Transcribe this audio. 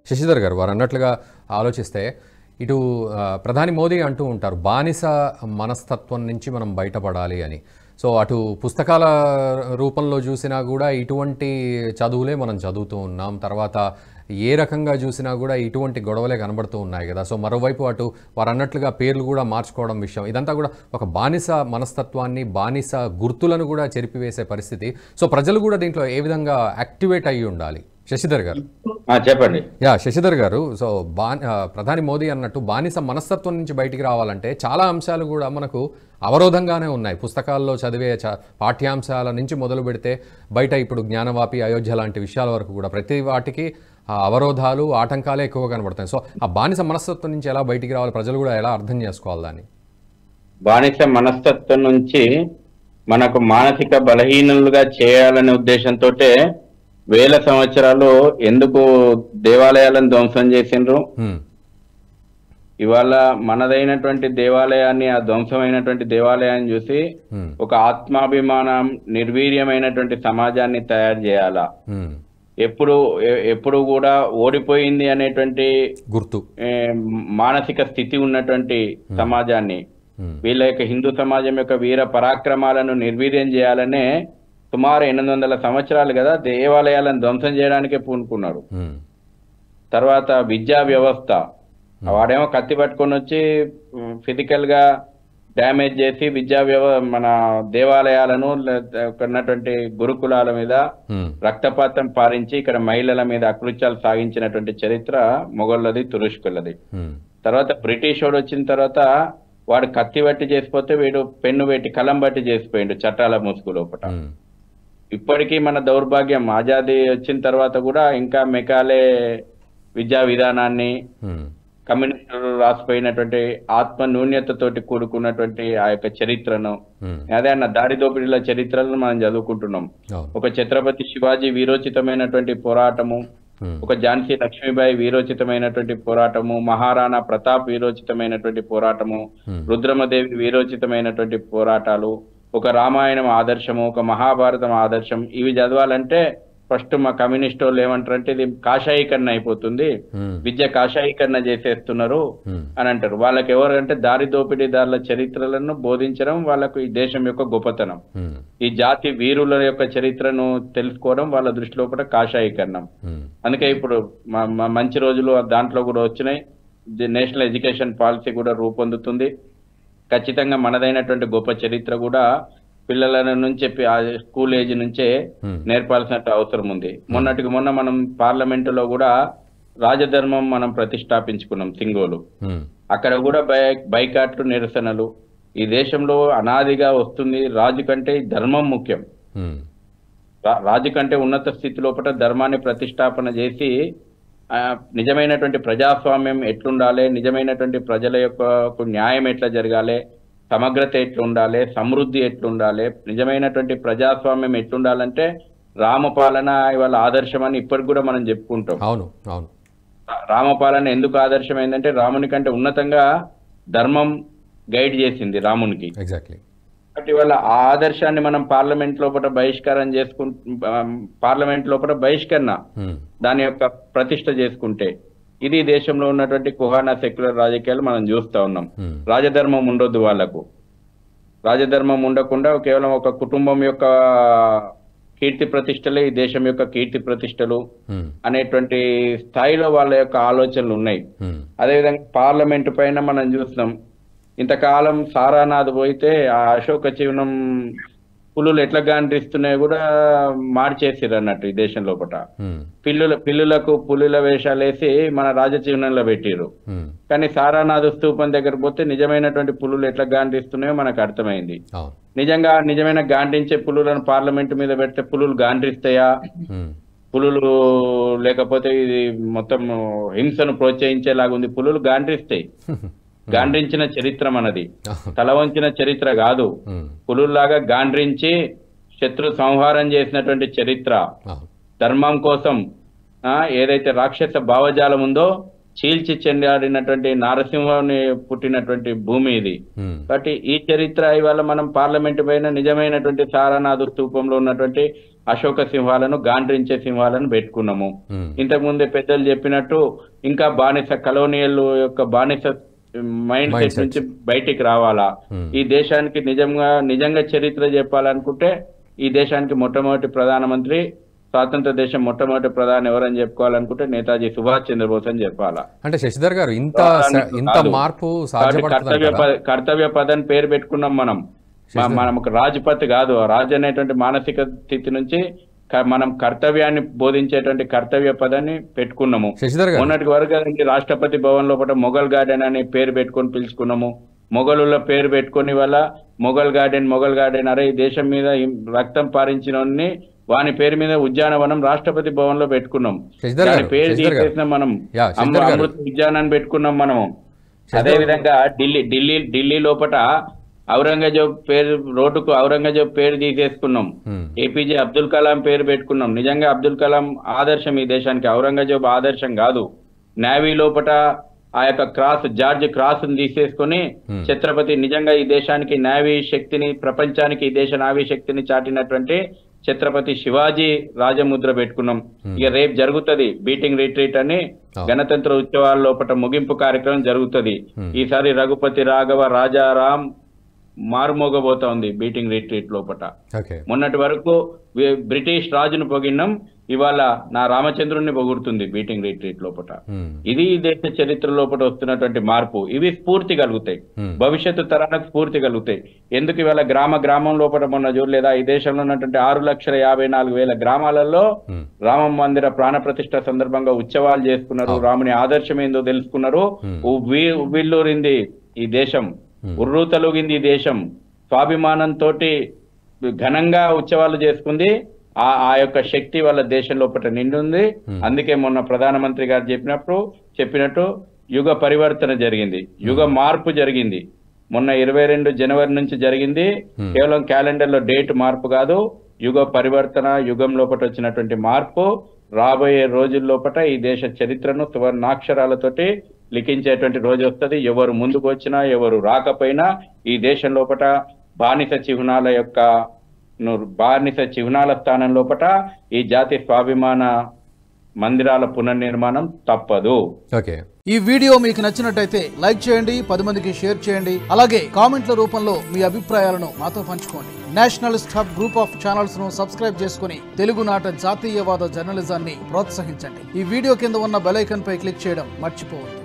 శశిధర్ గారు వారు అన్నట్లుగా ఆలోచిస్తే ఇటు ప్రధాని మోదీ అంటూ ఉంటారు బానిస మనస్తత్వం నుంచి మనం బయటపడాలి అని. సో అటు పుస్తకాల రూపంలో చూసినా కూడా ఇటువంటి చదువులే మనం చదువుతూ ఉన్నాం. తర్వాత ఏ రకంగా చూసినా కూడా ఇటువంటి గొడవలే కనబడుతూ ఉన్నాయి కదా. సో మరోవైపు అటు వారు అన్నట్లుగా పేర్లు కూడా మార్చుకోవడం విషయం ఇదంతా కూడా ఒక బానిస మనస్తత్వాన్ని బానిస గుర్తులను కూడా చెరిపివేసే పరిస్థితి. సో ప్రజలు కూడా దీంట్లో ఏ విధంగా యాక్టివేట్ అయ్యి ఉండాలి? శశిధర్ గారు చెప్పండి. శశిధర్ గారు, సో ప్రధాని మోదీ అన్నట్టు బానిస మనస్తత్వం నుంచి బయటికి రావాలంటే చాలా అంశాలు కూడా మనకు అవరోధంగానే ఉన్నాయి. పుస్తకాల్లో చదివే పాఠ్యాంశాల నుంచి మొదలు పెడితే బయట ఇప్పుడు జ్ఞానవాపి, అయోధ్య లాంటి విషయాల వరకు కూడా ప్రతి వాటికి అవరోధాలు, ఆటంకాలే ఎక్కువ కనబడతాయి. సో ఆ బానిస మనస్తత్వం నుంచి ఎలా బయటికి రావాలి, ప్రజలు కూడా ఎలా అర్థం చేసుకోవాలి దాన్ని? బానిస మనస్తత్వం నుంచి మనకు మానసిక బలహీనులుగా చేయాలనే ఉద్దేశంతో వేల సంవత్సరాలు ఎందుకు దేవాలయాలను ధ్వంసం చేసిండ్రు. ఇవాళ మనదైనటువంటి దేవాలయాన్ని, ఆ ధ్వంసమైనటువంటి దేవాలయాన్ని చూసి ఒక ఆత్మాభిమానం, నిర్వీర్యమైనటువంటి సమాజాన్ని తయారు చేయాలా. ఎప్పుడు కూడా ఓడిపోయింది అనేటువంటి గుర్తు, మానసిక స్థితి ఉన్నటువంటి సమాజాన్ని, వీళ్ళ యొక్క హిందూ సమాజం యొక్క వీర పరాక్రమాలను నిర్వీర్యం చేయాలనే సుమారు 800 సంవత్సరాలు కదా దేవాలయాలను ధ్వంసం చేయడానికే పూనుకున్నారు. తర్వాత విద్యా వ్యవస్థ, వాడేమో కత్తి పట్టుకొని వచ్చి ఫిజికల్ గా డ్యామేజ్ చేసి మన దేవాలయాలను ఉన్నటువంటి గురుకులాల మీద రక్తపాతం పారించి ఇక్కడ మహిళల మీద అకృత్యాలు సాగించినటువంటి చరిత్ర మొఘళ్ళది, తురుష్కులది. తర్వాత బ్రిటిష్ వాడు వచ్చిన తర్వాత వాడు కత్తి బట్టి చేసిపోతే వీడు పెన్ను పెట్టి కలం బట్టి చేసిపోయిండు చట్టాల ముసుగు లోపల. ఇప్పటికీ మన దౌర్భాగ్యం, ఆజాదీ వచ్చిన తర్వాత కూడా ఇంకా మెకాలే విద్యా విధానాన్ని, కమ్యూనిస్టులు రాసిపోయినటువంటి ఆత్మ న్యూన్యతతోటి కూడుకున్నటువంటి ఆ యొక్క చరిత్రను, అదే అన్న దారి దోపిడీల చరిత్రలను మనం చదువుకుంటున్నాం. ఒక ఛత్రపతి శివాజీ వీరోచితమైనటువంటి పోరాటము, ఒక ఝాన్సీ లక్ష్మీబాయి వీరోచితమైనటువంటి పోరాటము, మహారాణా ప్రతాప్ వీరోచితమైనటువంటి పోరాటము, రుద్రమదేవి వీరోచితమైనటువంటి పోరాటాలు, ఒక రామాయణం ఆదర్శము, ఒక మహాభారతం ఆదర్శం, ఇవి చదవాలంటే ఫస్ట్ మా కమ్యూనిస్ట్ వాళ్ళు ఏమంటారంటే ఇది కాషాయీకరణ అయిపోతుంది, విద్య కాషాయీకరణ చేసేస్తున్నారు అని అంటారు. వాళ్ళకి ఎవరంటే దారి దోపిడీదారుల చరిత్రలను బోధించడం వాళ్ళకు ఈ దేశం యొక్క గొప్పతనం, ఈ జాతి వీరుల యొక్క చరిత్రను తెలుసుకోవడం వాళ్ళ దృష్టిలో కూడా కాషాయీకరణం. అందుకే ఇప్పుడు మంచి రోజులు దాంట్లో కూడా వచ్చినాయి. నేషనల్ ఎడ్యుకేషన్ పాలసీ కూడా రూపొందుతుంది. ఖచ్చితంగా మనదైనటువంటి గొప్ప చరిత్ర కూడా పిల్లల నుంచి స్కూల్ ఏజ్ నుంచే నేర్పాల్సిన అవసరం ఉంది. మొన్నటికి మొన్న మనం పార్లమెంటులో కూడా రాజధర్మం మనం ప్రతిష్టాపించుకున్నాం సింగోలు. అక్కడ కూడా బైకాట్లు, నిరసనలు ఈ దేశంలో అనాదిగా వస్తుంది. రాజు కంటే ధర్మం ముఖ్యం. రాజు కంటే ఉన్నత స్థితి లోపల ధర్మాన్ని ప్రతిష్టాపన చేసి నిజమైనటువంటి ప్రజాస్వామ్యం ఎట్లుండాలి, నిజమైనటువంటి ప్రజల యొక్క న్యాయం ఎట్లా జరగాలి, సమగ్రత ఎట్లుండాలి, సమృద్ధి ఎట్లుండాలి, నిజమైనటువంటి ప్రజాస్వామ్యం ఎట్లుండాలంటే రామపాలన ఇవాళ ఆదర్శం అని ఇప్పటికి కూడా మనం చెప్పుకుంటాం. అవును అవును. రామపాలన ఎందుకు ఆదర్శమైందంటే రాముని కంటే ఉన్నతంగా ధర్మం గైడ్ చేసింది రామునికి. ఎగ్జాక్ట్లీ. కాబట్టి ఇవాళ ఆ ఆదర్శాన్ని మనం పార్లమెంట్ లోపల పార్లమెంట్ లోపల బహిష్కరణ దాని యొక్క ప్రతిష్ట చేసుకుంటే ఇది దేశంలో ఉన్నటువంటి కుహానా సెక్యులర్ రాజకీయాలు మనం చూస్తా ఉన్నాం. రాజధర్మం ఉండొద్దు వాళ్లకు. రాజధర్మం ఉండకుండా కేవలం ఒక కుటుంబం యొక్క కీర్తి ప్రతిష్టలే ఈ దేశం యొక్క కీర్తి ప్రతిష్టలు అనేటువంటి స్థాయిలో వాళ్ళ యొక్క ఆలోచనలు ఉన్నాయి. అదేవిధంగా పార్లమెంటు పైన మనం చూస్తున్నాం, ఇంతకాలం సారానాథ్ పోయితే ఆ అశోక చిహ్నం పులులు ఎట్లా గాండ్రిస్తున్నాయో కూడా మార్చేసారు అన్నట్టు ఈ దేశం లోపల. పిల్లులకు పులుల వేషాలు వేసి మన రాజచిహ్నంలో పెట్టిరు. కానీ సారానాథ్ స్తూపం దగ్గర పోతే నిజమైనటువంటి పులులు ఎట్లా గాండ్రిస్తున్నాయో మనకు అర్థమైంది. నిజంగా నిజమైన గాండ్రించే పులులను పార్లమెంట్ మీద పెడితే పులులు గాండ్రిస్తాయా? పులులు లేకపోతే ఇది మొత్తం హింసను ప్రోత్సహించేలాగుంది. పులులు గాండ్రిస్తాయి. గాండ్రించిన చరిత్ర మనది, తల వంచిన చరిత్ర కాదు. పులుల్లాగా గాండ్రించి శత్రు సంహారం చేసినటువంటి చరిత్ర, ధర్మం కోసం ఏదైతే రాక్షస భావజాలం ఉందో చీల్చి చెండాడినటువంటి నారసింహని పుట్టినటువంటి భూమి ఇది. కాబట్టి ఈ చరిత్ర ఇవాళ మనం పార్లమెంట్ పైన నిజమైనటువంటి సారానాథ్ స్తూపంలో ఉన్నటువంటి అశోక సింహాలను గాండ్రించే సింహాలను పెట్టుకున్నాము. ఇంతకుముందే పెద్దలు చెప్పినట్టు ఇంకా బానిస కలోనియల్ యొక్క బానిస మైండ్ సెట్ నుంచి బయటికి రావాలా. ఈ దేశానికి నిజంగా చరిత్ర చెప్పాలనుకుంటే ఈ దేశానికి మొట్టమొదటి ప్రధానమంత్రి, స్వాతంత్ర దేశం మొట్టమొదటి ప్రధాని ఎవరని చెప్పుకోవాలనుకుంటే నేతాజీ సుభాష్ చంద్రబోస్ అని చెప్పాలా. అంటే శశిధర్ గారు ఇంత మార్పు కర్తవ్య పదని పేరు పెట్టుకున్నాం మనం. మనం ఒక రాజపథ్ కాదు, రాజు అనేటువంటి మానసిక స్థితి నుంచి మనం కర్తవ్యాన్ని బోధించేటువంటి కర్తవ్య పదాన్ని పెట్టుకున్నాము. మొన్నటి వరకు రాష్ట్రపతి భవన్ లోపల మొఘల్ గార్డెన్ అని పేరు పెట్టుకొని పిలుచుకున్నాము. మొఘలుల పేరు పెట్టుకుని వల్ల మొఘల్ గార్డెన్ అరే ఈ దేశం మీద రక్తం పారించిన వాని పేరు మీద ఉద్యానవనం రాష్ట్రపతి భవన్ లో పెట్టుకున్నాం. దాని పేరు తీసేసినాం మనం, అమృత ఉద్యానాన్ని పెట్టుకున్నాం మనము. అదే విధంగా ఢిల్లీ లోపల ఔరంగజేబ్ పేరు రోడ్డుకు ఔరంగజేబ్ పేరు తీసేసుకున్నాం. ఏపీజే అబ్దుల్ కలాం పేరు పెట్టుకున్నాం. నిజంగా అబ్దుల్ కలాం ఆదర్శం ఈ దేశానికి, ఔరంగజేబ్ ఆదర్శం కాదు. నేవీ లోపల ఆ యొక్క జార్జ్ క్రాస్ తీసేసుకుని ఛత్రపతి నిజంగా ఈ దేశానికి నేవీ శక్తిని, ప్రపంచానికి ఈ దేశ నావీ శక్తిని చాటినటువంటి ఛత్రపతి శివాజీ రాజముద్ర పెట్టుకున్నాం. ఇక రేపు జరుగుతుంది బీటింగ్ రిట్రీట్ అని గణతంత్ర ఉత్సవాల లోపల ముగింపు కార్యక్రమం జరుగుతుంది. ఈసారి రఘుపతి రాఘవ రాజారాం మారుమోగబోతా ఉంది బీటింగ్ రిట్రీట్ లోపల. మొన్నటి వరకు బ్రిటిష్ రాజును పొగిడినాం, ఇవాళ నా రామచంద్రుడిని పొగుడుతుంది బీటింగ్ రిట్రీట్ లోపల. ఇది దేశ చరిత్ర లోపల వస్తున్నటువంటి మార్పు. ఇవి స్ఫూర్తి కలుగుతాయి, భవిష్యత్తు తరాలకు స్ఫూర్తి కలుగుతాయి. ఎందుకు ఇవాళ గ్రామం లోపల మొన్న చూడలేదా, ఈ దేశంలో ఉన్నటువంటి 6,54,000 గ్రామాలలో రామ మందిర ప్రాణ ప్రతిష్ఠ సందర్భంగా ఉత్సవాలు చేసుకున్నారు. రాముని ఆదర్శం ఏందో తెలుసుకున్నారు. ఉవ్విల్లూరింది ఈ దేశం, ఉర్రూతలుగింది ఈ దేశం, స్వాభిమానంతో ఘనంగా ఉత్సవాలు చేసుకుంది. ఆ యొక్క శక్తి వాళ్ళ దేశం లోపల నిండుంది. అందుకే మొన్న ప్రధానమంత్రి గారు చెప్పినట్టు యుగ పరివర్తన జరిగింది, యుగ మార్పు జరిగింది. మొన్న 22 జనవరి నుంచి జరిగింది. కేవలం క్యాలెండర్ లో డేట్ మార్పు కాదు, యుగ పరివర్తన, యుగం లోపల వచ్చినటువంటి మార్పు. రాబోయే రోజుల లోపల ఈ దేశ చరిత్రను సువర్ణాక్షరాలతోటి లిఖించేటువంటి రోజు వస్తుంది. ఎవరు ముందుకు వచ్చినా ఎవరు రాకపోయినా ఈ దేశం లోపల బానిస చిహ్నాల స్థానం లోపల ఈ జాతి స్వాభిమాన మందిరాల పునర్నిర్మాణం తప్పదు. ఈ వీడియో మీకు నచ్చినట్టయితే లైక్ చేయండి, 10 మందికి షేర్ చేయండి. అలాగే కామెంట్ల రూపంలో మీ అభిప్రాయాలను మాతో పంచుకోండి. Nationalist hub group of channels ను సబ్స్క్రైబ్ చేసుకుని తెలుగునాట జాతీయవాద జర్నలిజాన్ని ప్రోత్సహించండి. ఈ వీడియో కింద ఉన్న బెల్ ఐకాన్ పై క్లిక్ చేయడం మర్చిపోవద్దు.